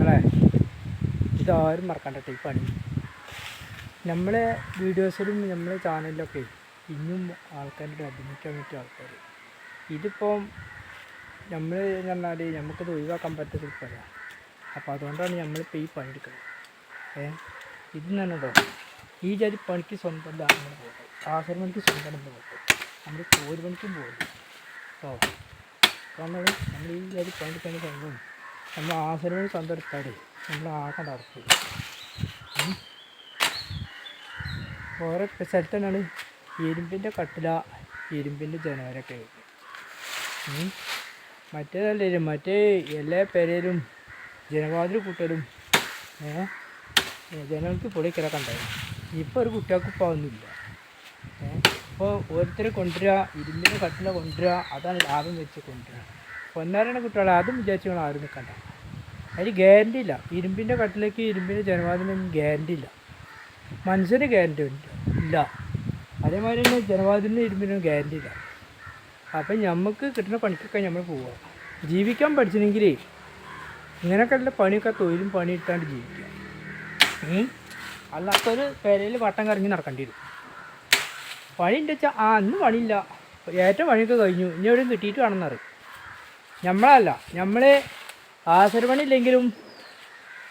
അല്ലേ? ഇതാരും മറക്കണ്ട ഈ പണി. നമ്മളെ വീഡിയോസിലും നമ്മളെ ചാനലിലൊക്കെ ഇനിയും ആൾക്കാരുടെ അഭിനയിക്കാൻ പറ്റിയ ആൾക്കാർ. ഇതിപ്പം നമ്മൾ എന്ന് പറഞ്ഞാൽ നമുക്കത് ഒഴിവാക്കാൻ പറ്റാത്തൊരു പണിയാണ്. അപ്പോൾ അതുകൊണ്ടാണ് നമ്മളിപ്പോൾ ഈ പണി എടുക്കുന്നത്. ഇത് തന്നെ കേട്ടോ, ഈ ജാതി പണിക്ക് സ്വന്തം അങ്ങനെ പോകും, ആശ്രമ പണിക്ക് സ്വന്തം പോകും, നമ്മൾ ഒരു പണിക്കും പോകും കേട്ടോ. നമ്മൾ ഈ ജാതി പണിക്കാണ് സ്വന്തം, നമ്മൾ ആശ്രമം സ്വന്തം എടുത്താൽ നമ്മൾ ആകണ്ട അടച്ചു. ഓരോ സ്ഥലത്ത് തന്നെയാണ് ഇരുമ്പിൻ്റെ കട്ടില, ഇരുമ്പിൻ്റെ ജനവരൊക്കെ. മറ്റേതല്ലേ, മറ്റേ എല്ലാ പേരേലും ജനവാതിൽ കൂട്ടലും ജനങ്ങൾക്ക് പൊളിക്കലൊക്കെ ഉണ്ടായിരുന്നു. ഇപ്പോൾ ഒരു കുട്ടികൾക്ക് ഇപ്പോൾ ഒന്നുമില്ല. ഇപ്പോൾ ഓരോരുത്തരെ കൊണ്ടുവരിക, ഇരുമ്പിൻ്റെ കട്ടില കൊണ്ടുവരിക, അതാണ് ലാഭം വെച്ച് കൊണ്ടുവരിക. പൊന്നാരണ കുട്ടികളെ അതും വിചാരിച്ചു ആരും നിൽക്കണ്ട. അതിന് ഗ്യാരണ്ടി ഇല്ല. ഇരുമ്പിൻ്റെ കട്ടിലേക്ക് ഇരുമ്പിൻ്റെ ജനവാതിലിനൊന്നും ഗ്യാരണ്ടി ഇല്ല, മനുഷ്യന് ഗ്യാരണ്ടി ഇല്ല. അതേമാതിരി തന്നെ ജനവാതിലിന് ഇരുമ്പിനും ഗ്യാരണ്ടി ഇല്ല. അപ്പം നമുക്ക് കിട്ടുന്ന പണിക്കൊക്കെ നമ്മൾ പോവുക. ജീവിക്കാൻ പഠിച്ചില്ലെങ്കിൽ ഇങ്ങനെയൊക്കെയുള്ള പണിയൊക്കെ തൊഴിലും പണി ഇട്ടാണ്ട് ജീവിക്കുക. അല്ലാത്തൊരു പേരയിൽ വട്ടം കറങ്ങി നടക്കേണ്ടി വരും. പണി ഉണ്ട് വെച്ചാൽ അന്ന് പണിയില്ല, ഏറ്റവും പണിയൊക്കെ കഴിഞ്ഞു, ഇനി എവിടെയും കിട്ടിയിട്ട് വേണമെന്നറിയും. നമ്മളല്ല, നമ്മൾ ആശ്രമണി ഇല്ലെങ്കിലും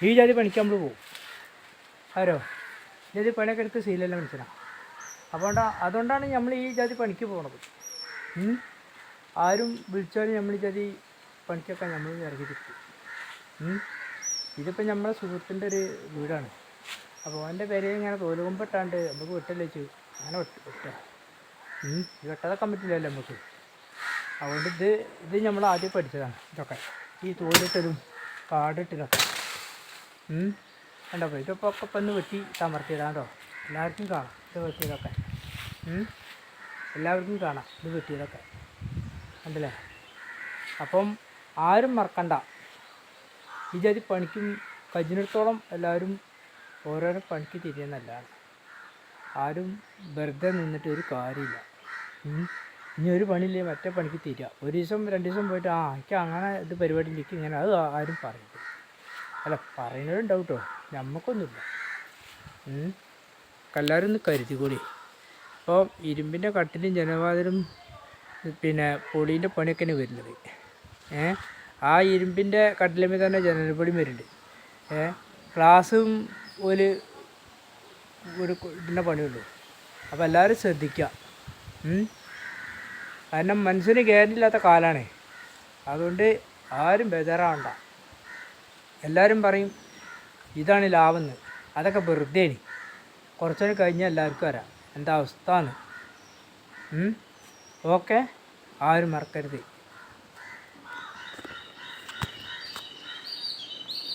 ഈ ജാതി പണിക്ക് നമ്മൾ പോകും. ആരോ ജാതി പണിയൊക്കെ എടുത്ത് ശീലമല്ല മനസ്സിലാണ്. അതുകൊണ്ടാണ് നമ്മൾ ഈ ജാതി പണിക്ക് പോകുന്നത്. ആരും വിളിച്ചാലും നമ്മൾ ഈ ജാതി പണിക്കൊക്കെ നമ്മൾ ഇറങ്ങി തിരിക്കും. ഇതിപ്പോൾ നമ്മളെ സുഹൃത്തിൻ്റെ ഒരു വീടാണ്. അപ്പോൾ അവൻ്റെ പേരെ ഇങ്ങനെ തോലുകൊമ്പിട്ടാണ്ട് നമുക്ക് വെട്ടല്ലേ വെച്ചു അങ്ങനെ വെട്ടുക. ഇത് വെട്ടാതൊക്കെ പറ്റില്ലല്ലോ നമുക്ക്. അതുകൊണ്ട് ഇത് നമ്മൾ ആദ്യം പഠിച്ചതാണ്. ഇതൊക്കെ ഈ തോലിട്ടതും കാടിട്ടതൊക്കെ കണ്ടപ്പോൾ ഇതിപ്പോൾ ഒക്കെ ഒന്ന് വെട്ടി സമർത്തിയതാണോ, എല്ലാവർക്കും കാണാം ഇത് വെട്ടിയതൊക്കെ. എല്ലാവർക്കും കാണാം ഇത് വെട്ടിയതൊക്കെ കണ്ടല്ലേ. അപ്പം ആരും മറക്കണ്ട, ഈ ജാതി പണിക്കും കഴിഞ്ഞിടത്തോളം എല്ലാവരും ഓരോരോ പണിക്ക് തിരിയുന്നല്ലാണ്. ആരും വെറുതെ നിന്നിട്ട് ഒരു കാര്യമില്ല. ഇനി ഒരു പണിയില്ലേ മറ്റേ പണിക്ക് തിരിയുക. ഒരു ദിവസം 2 ദിവസം പോയിട്ട് എനിക്ക് അങ്ങനെ ഇത് പരിപാടി എനിക്ക് ഇങ്ങനെ, അത് ആരും പറയുന്നത് അല്ല, പറയുന്നവരുണ്ടാവും കേട്ടോ, നമുക്കൊന്നുമില്ല. എല്ലാവരും ഒന്ന് കരുതിക്കൂടി. ഇപ്പോൾ ഇരുമ്പിൻ്റെ കട്ടിലും ജനവാതിലും പിന്നെ പൊളീൻ്റെ പണിയൊക്കെ തന്നെ വരുന്നത്. ആ ഇരുമ്പിൻ്റെ കട്ടിലുമ്പോൾ തന്നെ ജനൽപ്പൊടി വരുന്നുണ്ട്. ഗ്ലാസും ഒരു ഇതിൻ്റെ പണിയുള്ളൂ. അപ്പോൾ എല്ലാവരും ശ്രദ്ധിക്കുക. കാരണം മനുഷ്യന് ഗ്യാരണ്ടി ഇല്ലാത്ത കാലമാണ്. അതുകൊണ്ട് ആരും ബേജാറാവണ്ട. എല്ലാവരും പറയും ഇതാണ് ലാഭമെന്ന്, അതൊക്കെ വെറുതെയാണ്. കുറച്ചുകൂടി കഴിഞ്ഞാൽ എല്ലാവർക്കും അറിയാം എന്താ അവസ്ഥ എന്ന്. ഓക്കെ, ആരും മറക്കരുത്.